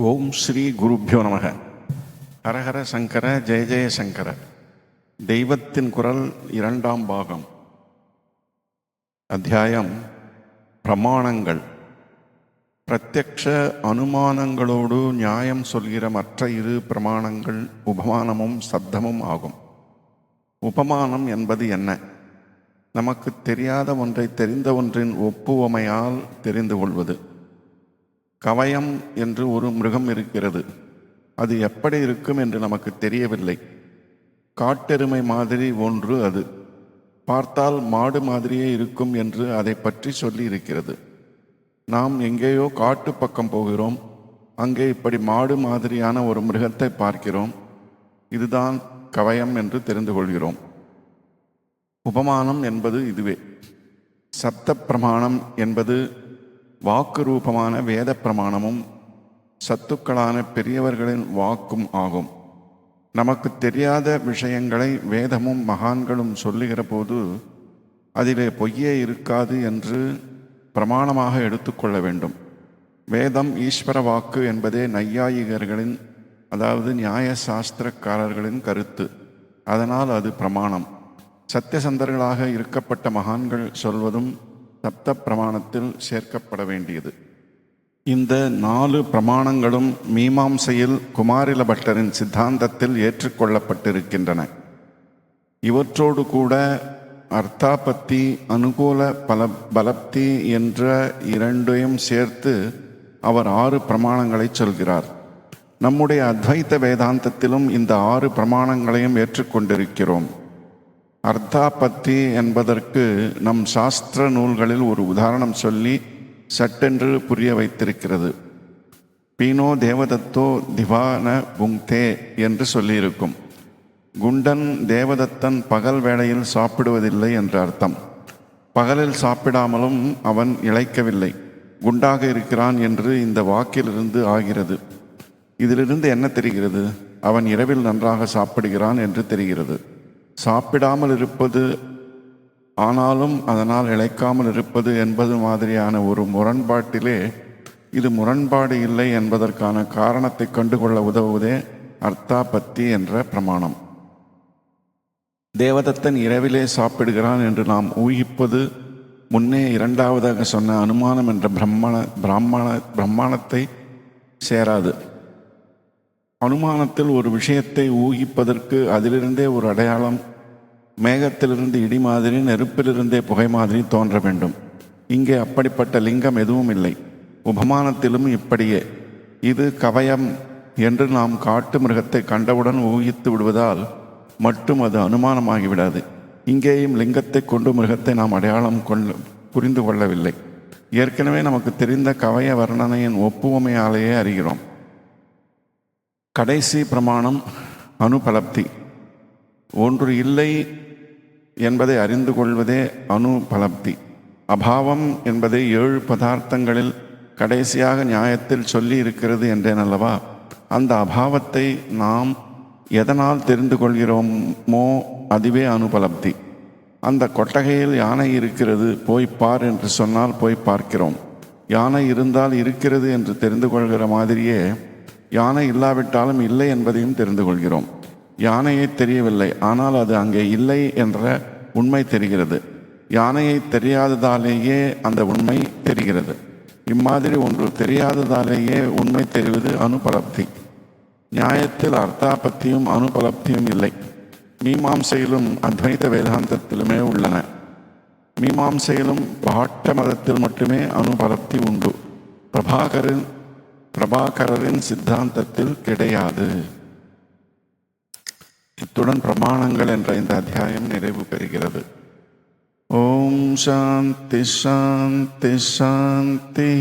ஓம் ஸ்ரீ குருப்யோ நமக. ஹரஹர சங்கர, ஜெய ஜெய சங்கர. தெய்வத்தின் குரல், 2ஆம் பாகம். அத்தியாயம் பிரமாணங்கள். பிரத்யக்ஷ அனுமானங்களோடு நியாயம் சொல்கிற மற்ற இரு பிரமாணங்கள் உபமானமும் சப்தமும் ஆகும். உபமானம் என்பது என்ன? நமக்கு தெரியாத ஒன்றை தெரிந்த ஒன்றின் ஒப்புவமையால் தெரிந்து கொள்வது. கவயம் என்று ஒரு மிருகம் இருக்கிறது. அது எப்படி இருக்கும் என்று நமக்கு தெரியவில்லை. காட்டெருமை மாதிரி ஒன்று. அது பார்த்தால் மாடு மாதிரியே இருக்கும் என்று அதை பற்றி சொல்லி இருக்கிறது. நாம் எங்கேயோ காட்டு பக்கம் போகிறோம். அங்கே இப்படி மாடு மாதிரியான ஒரு மிருகத்தை பார்க்கிறோம். இதுதான் கவயம் என்று தெரிந்து கொள்கிறோம். உபமானம் என்பது இதுவே. சப்த பிரமாணம் என்பது வாக்கு ரூபமான வேத பிரமாணமும் சத்துக்களான பெரியவர்களின் வாக்கும் ஆகும். நமக்கு தெரியாத விஷயங்களை வேதமும் மகான்களும் சொல்லுகிற போது அதிலே பொய்யே இருக்காது என்று பிரமாணமாக எடுத்துக்கொள்ள வேண்டும். வேதம் ஈஸ்வர வாக்கு என்பதே நையாயிகர்களின், அதாவது நியாய சாஸ்திரக்காரர்களின் கருத்து. அதனால் அது பிரமாணம். சத்தியசந்தர்களாக இருக்கப்பட்ட மகான்கள் சொல்வதும் சப்த பிரமாணத்தில் சேர்க்கப்பட வேண்டியது. இந்த 4 பிரமாணங்களும் மீமாம்சையில் குமாரில பட்டரின் சித்தாந்தத்தில் ஏற்றுக்கொள்ளப்பட்டிருக்கின்றன. இவற்றோடு கூட அர்த்தாபத்தி, அனுகூல பலப்தி என்ற 2ஐயும் சேர்த்து அவர் 6 பிரமாணங்களை சொல்கிறார். நம்முடைய அத்வைத வேதாந்தத்திலும் இந்த 6 பிரமாணங்களையும் ஏற்றுக்கொண்டிருக்கிறோம். அர்த்தாபத்தி என்பதற்கு நம் சாஸ்திர நூல்களில் ஒரு உதாரணம் சொல்லி சட்டென்று புரிய வைத்திருக்கிறது. பீனோ தேவதத்தோ திவான புங்தே என்று சொல்லியிருக்கும். குண்டன் தேவதத்தன் பகல் வேளையில் சாப்பிடுவதில்லை என்று அர்த்தம். பகலில் சாப்பிடாமலும் அவன் இளைக்கவில்லை, குண்டாக இருக்கிறான் என்று இந்த வாக்கிலிருந்து ஆகிறது. இதிலிருந்து என்ன தெரிகிறது? அவன் இரவில் நன்றாக சாப்பிடுகிறான் என்று தெரிகிறது. சாப்பிடாமல் இருப்பது ஆனாலும் அதனால் இளைக்காமல் இருப்பது என்பது மாதிரியான ஒரு முரண்பாட்டிலே இது முரண்பாடு இல்லை என்பதற்கான காரணத்தை கண்டுகொள்ள உதவுவதே அர்த்தாபத்தி என்ற பிரமாணம். தேவதத்தன் இரவிலே சாப்பிடுகிறான் என்று நாம் ஊகிப்பது முன்னே 2ஆவதாக சொன்ன அனுமானம் என்ற பிரம்மாணத்தை சேராது. அனுமானத்தில் ஒரு விஷயத்தை ஊகிப்பதற்கு அதிலிருந்தே ஒரு அடையாளம், மேகத்திலிருந்து இடி மாதிரி, நெருப்பிலிருந்தே புகை மாதிரி தோன்ற வேண்டும். இங்கே அப்படிப்பட்ட லிங்கம் எதுவும் இல்லை. உபமானத்திலும் இப்படியே. இது கவயம் என்று நாம் காட்டு மிருகத்தை கண்டவுடன் ஊகித்து விடுவதால் மட்டும் அது அனுமானமாகிவிடாது. இங்கேயும் லிங்கத்தை கொண்டு மிருகத்தை நாம் அடையாளம் புரிந்து கொள்ளவில்லை. ஏற்கனவே நமக்கு தெரிந்த கவய வர்ணனையின் ஒப்புவமையாலேயே அறிகிறோம். கடைசி பிரமாணம் அனுபலப்தி. ஒன்று இல்லை என்பதை அறிந்து கொள்வதே அனுபலப்தி. அபாவம் என்பதை 7 பதார்த்தங்களில் கடைசியாக நியாயத்தில் சொல்லி இருக்கிறது என்றேன் அல்லவா? அந்த அபாவத்தை நாம் எதனால் தெரிந்து கொள்கிறோமோ அதுவே அனுபலப்தி. அந்த கொட்டகையில் யானை இருக்கிறது, போய் பார் என்று சொன்னால் போய் பார்க்கிறோம். யானை இருந்தால் இருக்கிறது என்று தெரிந்து கொள்கிற மாதிரியே யானை இல்லாவிட்டாலும் இல்லை என்பதையும் தெரிந்து கொள்கிறோம். யானையை தெரியவில்லை, ஆனால் அது அங்கே இல்லை என்ற உண்மை தெரிகிறது. யானையை தெரியாததாலேயே அந்த உண்மை தெரிகிறது. இம்மாதிரி ஒன்று தெரியாததாலேயே உண்மை தெரிவது அனுபலப்தி. நியாயத்தில் அர்த்தாபத்தியும் அனுபலப்தியும் இல்லை. மீமாம்சையிலும் அத்வைத வேதாந்தத்திலுமே உள்ளன. மீமாம்சையிலும் பாட்ட மதத்தில் மட்டுமே அனுபலப்தி உண்டு. பிரபாகரின் சித்தாந்தத்தில் கிடையாது. இத்துடன் பிரமாணங்கள் என்ற இந்த அத்தியாயம் நிறைவு பெறுகிறது. ஓம் சாந்தி சாந்தி சாந்தி.